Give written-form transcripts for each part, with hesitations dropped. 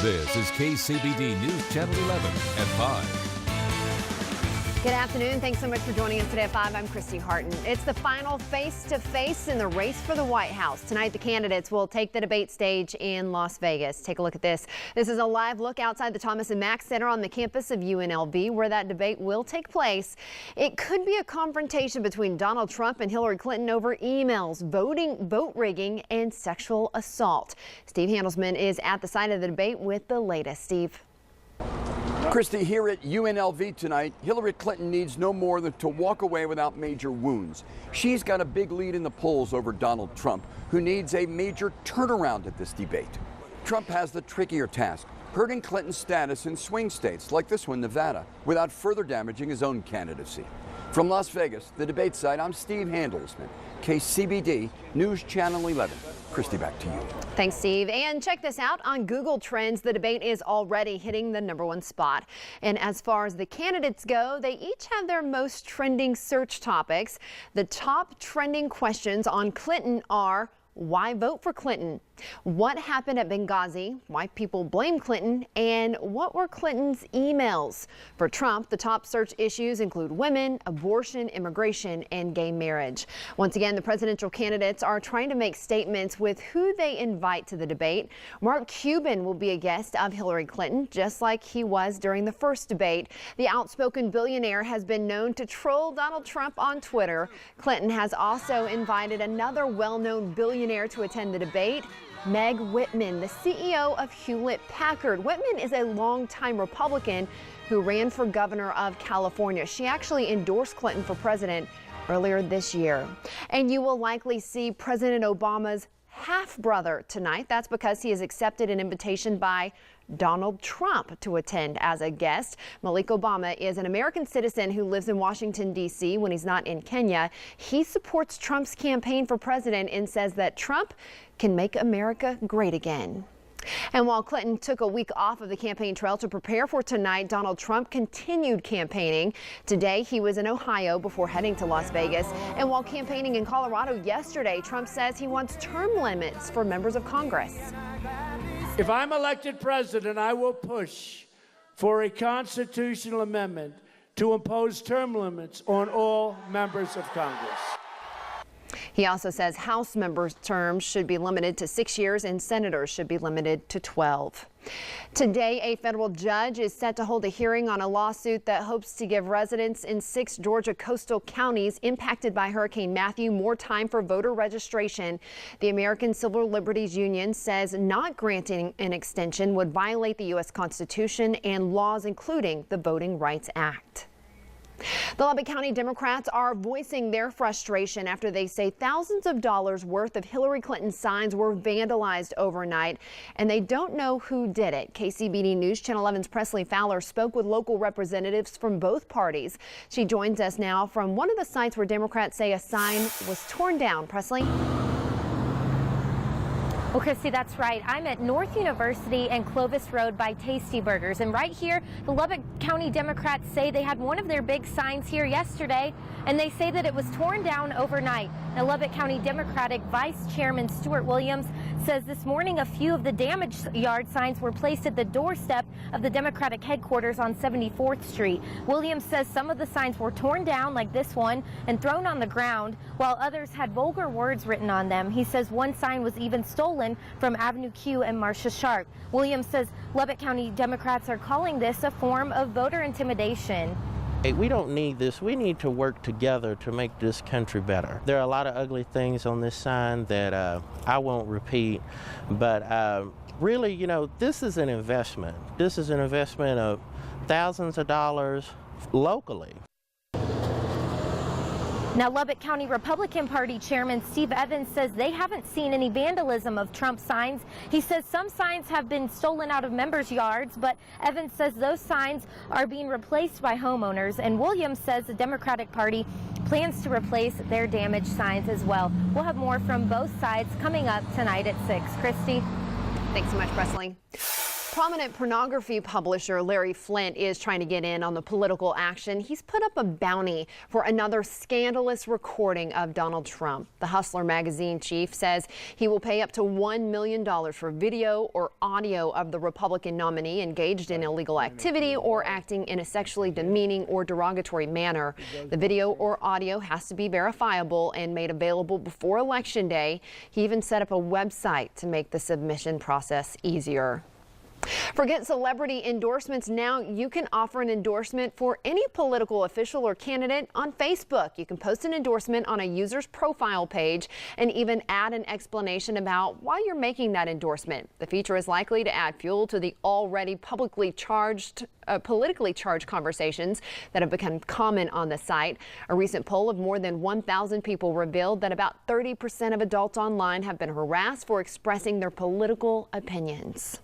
This is KCBD News Channel 11 at 5. Good afternoon. Thanks so much for joining us today at 5. I'm Christy Harton. It's the final face-to-face in the race for the White House. Tonight, the candidates will take the debate stage in Las Vegas. Take a look at this. This is a live look outside the Thomas & Mack Center on the campus of UNLV, where that debate will take place. It could be a confrontation between Donald Trump and Hillary Clinton over emails, vote rigging, and sexual assault. Steve Handelsman is at the site of the debate with the latest. Steve. Christy, here at UNLV tonight, Hillary Clinton needs no more than to walk away without major wounds. She's got a big lead in the polls over Donald Trump, who needs a major turnaround at this debate. Trump has the trickier task, hurting Clinton's status in swing states like this one, Nevada, without further damaging his own candidacy. From Las Vegas, the debate site, I'm Steve Handelsman, KCBD News Channel 11. Christy, back to you. Thanks, Steve. And check this out. On Google Trends, the debate is already hitting the #1 spot. And as far as the candidates go, they each have their most trending search topics. The top trending questions on Clinton are: why vote for Clinton? What happened at Benghazi? Why people blame Clinton? And what were Clinton's emails? For Trump, the top search issues include women, abortion, immigration, and gay marriage. Once again, the presidential candidates are trying to make statements with who they invite to the debate. Mark Cuban will be a guest of Hillary Clinton, just like he was during the first debate. The outspoken billionaire has been known to troll Donald Trump on Twitter. Clinton has also invited another well-known billionaire to attend the debate, Meg Whitman, the CEO of Hewlett-Packard. Whitman is a longtime Republican who ran for governor of California. She actually endorsed Clinton for president earlier this year. And you will likely see President Obama's half-brother tonight. That's because he has accepted an invitation by Donald Trump to attend as a guest. Malik Obama is an American citizen who lives in Washington, D.C. when he's not in Kenya. He supports Trump's campaign for president and says that Trump can make America great again. And while Clinton took a week off of the campaign trail to prepare for tonight, Donald Trump continued campaigning. Today, he was in Ohio before heading to Las Vegas. And while campaigning in Colorado yesterday, Trump says he wants term limits for members of Congress. If I'm elected president, I will push for a constitutional amendment to impose term limits on all members of Congress. He also says House members' terms should be limited to 6 years and senators should be limited to 12. Today, a federal judge is set to hold a hearing on a lawsuit that hopes to give residents in 6 Georgia coastal counties impacted by Hurricane Matthew more time for voter registration. The American Civil Liberties Union says not granting an extension would violate the U.S. Constitution and laws including the Voting Rights Act. The Lubbock County Democrats are voicing their frustration after they say thousands of dollars worth of Hillary Clinton signs were vandalized overnight, and they don't know who did it. KCBD News Channel 11's Presley Fowler spoke with local representatives from both parties. She joins us now from one of the sites where Democrats say a sign was torn down. Presley? Well, Christy, that's right. I'm at North University and Clovis Road by Tasty Burgers. And right here, the Lubbock County Democrats say they had one of their big signs here yesterday, and they say that it was torn down overnight. Now, Lubbock County Democratic Vice Chairman Stuart Williams says this morning a few of the damaged yard signs were placed at the doorstep of the Democratic headquarters on 74th Street. Williams says some of the signs were torn down, like this one, and thrown on the ground, while others had vulgar words written on them. He says one sign was even stolen from Avenue Q and Marcia Sharp. Williams says Lubbock County Democrats are calling this a form of voter intimidation. Hey, we don't need this. We need to work together to make this country better. There are a lot of ugly things on this sign that I won't repeat, but really, you know, this is an investment. This is an investment of thousands of dollars locally. Now, Lubbock County Republican Party Chairman Steve Evans says they haven't seen any vandalism of Trump signs. He says some signs have been stolen out of members' yards, but Evans says those signs are being replaced by homeowners. And Williams says the Democratic Party plans to replace their damaged signs as well. We'll have more from both sides coming up tonight at 6. Christy? Thanks so much, Presley. Prominent pornography publisher Larry Flynt is trying to get in on the political action. He's put up a bounty for another scandalous recording of Donald Trump. The Hustler magazine chief says he will pay up to $1 million for video or audio of the Republican nominee engaged in illegal activity or acting in a sexually demeaning or derogatory manner. The video or audio has to be verifiable and made available before Election Day. He even set up a website to make the submission process easier. Forget celebrity endorsements. Now you can offer an endorsement for any political official or candidate on Facebook. You can post an endorsement on a user's profile page and even add an explanation about why you're making that endorsement. The feature is likely to add fuel to the already politically charged conversations that have become common on the site. A recent poll of more than 1,000 people revealed that about 30% of adults online have been harassed for expressing their political opinions.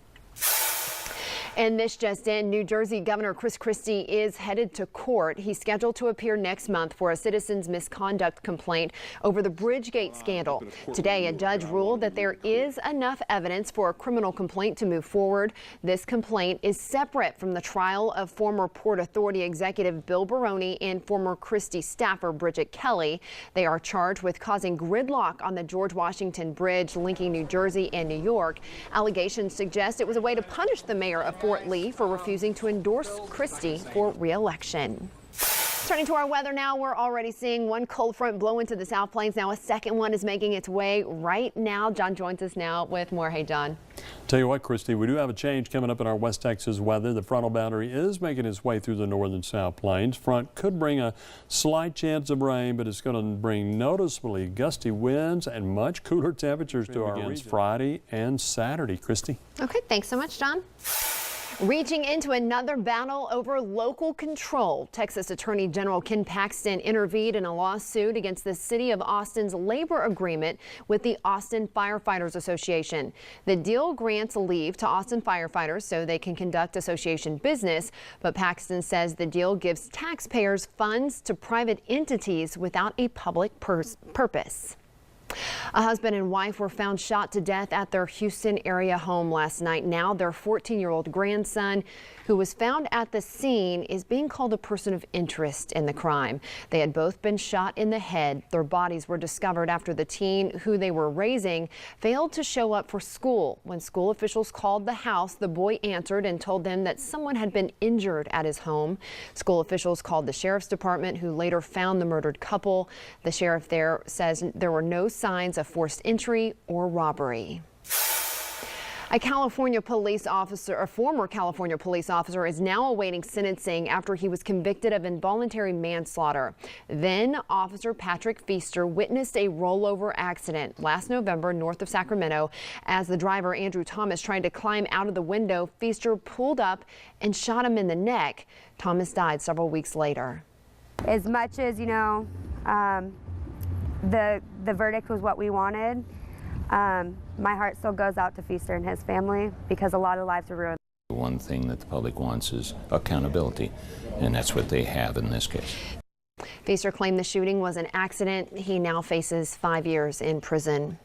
And this just in, New Jersey Governor Chris Christie is headed to court. He's scheduled to appear next month for a citizen's misconduct complaint over the Bridgegate scandal. Today, a judge ruled that there is enough evidence for a criminal complaint to move forward. This complaint is separate from the trial of former Port Authority executive Bill Baroni and former Christie staffer Bridget Kelly. They are charged with causing gridlock on the George Washington Bridge linking New Jersey and New York. Allegations suggest it was a way to punish the mayor of Fort Lee for refusing to endorse Christie for re-election. Turning to our weather now, we're already seeing one cold front blow into the South Plains. Now a second one is making its way right now. John joins us now with more. Hey, John. Tell you what, Christy, we do have a change coming up in our West Texas weather. The frontal boundary is making its way through the northern South Plains. Front could bring a slight chance of rain, but it's going to bring noticeably gusty winds and much cooler temperatures to our region Friday and Saturday. Christy. Okay, thanks so much, John. Reaching into another battle over local control, Texas Attorney General Ken Paxton intervened in a lawsuit against the city of Austin's labor agreement with the Austin Firefighters Association. The deal grants leave to Austin firefighters so they can conduct association business, but Paxton says the deal gives taxpayers funds to private entities without a public purpose. A husband and wife were found shot to death at their Houston area home last night. Now their 14-year-old grandson, who was found at the scene, is being called a person of interest in the crime. They had both been shot in the head. Their bodies were discovered after the teen who they were raising failed to show up for school. When school officials called the house, the boy answered and told them that someone had been injured at his home. School officials called the sheriff's department, who later found the murdered couple. The sheriff there says there were no signs of forced entry or robbery. A California police officer, a former California police officer, is now awaiting sentencing after he was convicted of involuntary manslaughter. Then Officer Patrick Feaster witnessed a rollover accident last November north of Sacramento. As the driver, Andrew Thomas, tried to climb out of the window, Feaster pulled up and shot him in the neck. Thomas died several weeks later. As much as, you know, the verdict was what we wanted, my heart still goes out to Feaster and his family because a lot of lives were ruined. One thing that the public wants is accountability, and that's what they have in this case. Feaster claimed the shooting was an accident. He now faces 5 years in prison.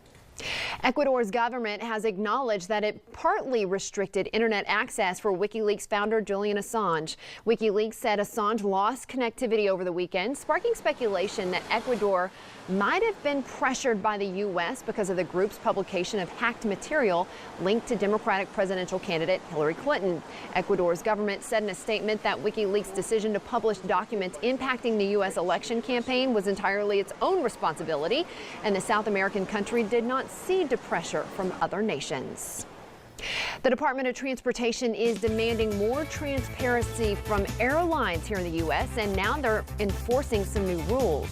Ecuador's government has acknowledged that it partly restricted internet access for WikiLeaks founder Julian Assange. WikiLeaks said Assange lost connectivity over the weekend, sparking speculation that Ecuador might have been pressured by the U.S. because of the group's publication of hacked material linked to Democratic presidential candidate Hillary Clinton. Ecuador's government said in a statement that WikiLeaks' decision to publish documents impacting the U.S. election campaign was entirely its own responsibility, and the South American country did not cede to pressure from other nations. The Department of Transportation is demanding more transparency from airlines here in the U.S., and now they're enforcing some new rules.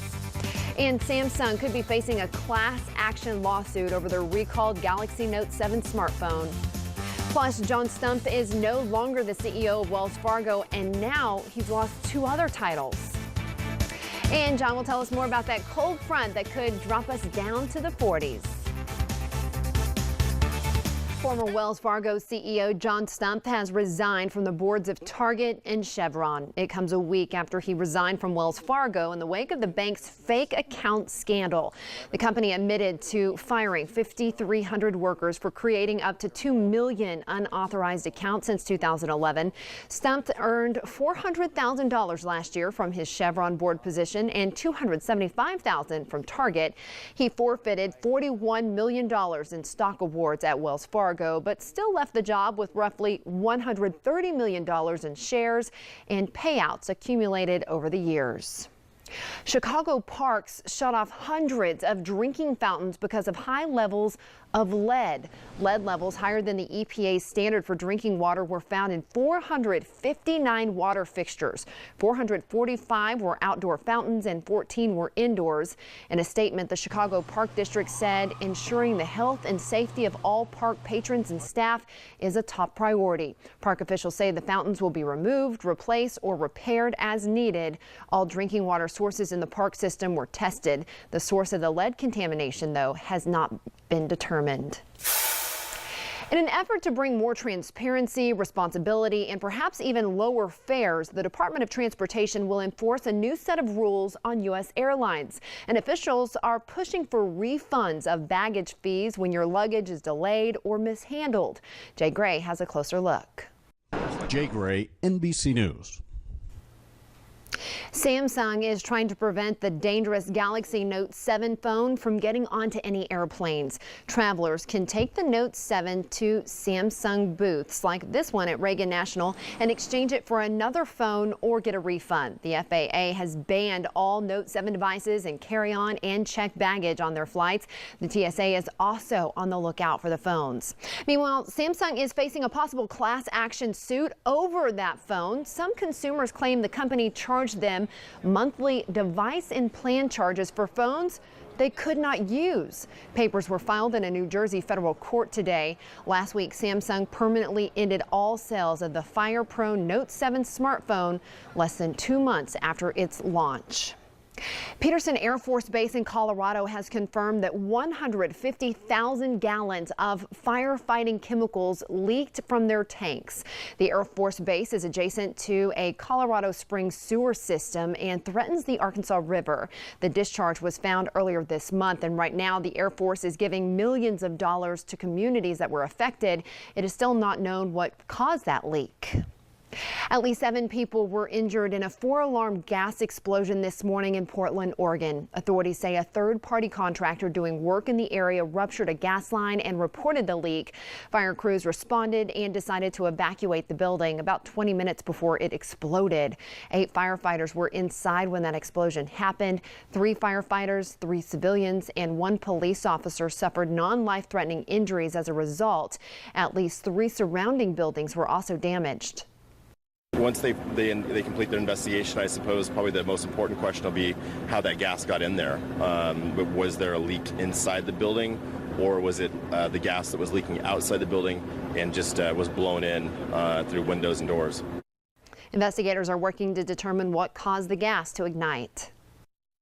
And Samsung could be facing a class action lawsuit over their recalled Galaxy Note 7 smartphone. Plus, John Stumpf is no longer the CEO of Wells Fargo, and now he's lost 2 other titles. And John will tell us more about that cold front that could drop us down to the 40s. Former Wells Fargo CEO John Stumpf has resigned from the boards of Target and Chevron. It comes a week after he resigned from Wells Fargo in the wake of the bank's fake account scandal. The company admitted to firing 5,300 workers for creating up to 2 million unauthorized accounts since 2011. Stumpf earned $400,000 last year from his Chevron board position and $275,000 from Target. He forfeited $41 million in stock awards at Wells Fargo, but still left the job with roughly $130 million in shares and payouts accumulated over the years. Chicago parks shut off hundreds of drinking fountains because of high levels of lead. Lead levels higher than the EPA's standard for drinking water were found in 459 water fixtures. 445 were outdoor fountains and 14 were indoors. In a statement, the Chicago Park District said ensuring the health and safety of all park patrons and staff is a top priority. Park officials say the fountains will be removed, replaced, or repaired as needed. All drinking water sources in the park system were tested. The source of the lead contamination, though, has not been determined. In an effort to bring more transparency, responsibility, and perhaps even lower fares, the Department of Transportation will enforce a new set of rules on U.S. airlines. And officials are pushing for refunds of baggage fees when your luggage is delayed or mishandled. Jay Gray has a closer look. Jay Gray, NBC News. Samsung is trying to prevent the dangerous Galaxy Note 7 phone from getting onto any airplanes. Travelers can take the Note 7 to Samsung booths like this one at Reagan National and exchange it for another phone or get a refund. The FAA has banned all Note 7 devices and carry-on and checked baggage on their flights. The TSA is also on the lookout for the phones. Meanwhile, Samsung is facing a possible class action suit over that phone. Some consumers claim the company charged them monthly device and plan charges for phones they could not use. Papers were filed in a New Jersey federal court today. Last week, Samsung permanently ended all sales of the Fire Pro Note 7 smartphone less than 2 months after its launch. Peterson Air Force Base in Colorado has confirmed that 150,000 gallons of firefighting chemicals leaked from their tanks. The Air Force Base is adjacent to a Colorado Springs sewer system and threatens the Arkansas River. The discharge was found earlier this month, and right now the Air Force is giving millions of dollars to communities that were affected. It is still not known what caused that leak. At least 7 people were injured in a 4-alarm gas explosion this morning in Portland, Oregon. Authorities say a third-party contractor doing work in the area ruptured a gas line and reported the leak. Fire crews responded and decided to evacuate the building about 20 minutes before it exploded. 8 firefighters were inside when that explosion happened. 3 firefighters, 3 civilians, and 1 police officer suffered non-life-threatening injuries as a result. At least 3 surrounding buildings were also damaged. Once they complete their investigation, I suppose probably the most important question will be how that gas got in there. Was there a leak inside the building, or was it the gas that was leaking outside the building and just was blown in through windows and doors? Investigators are working to determine what caused the gas to ignite.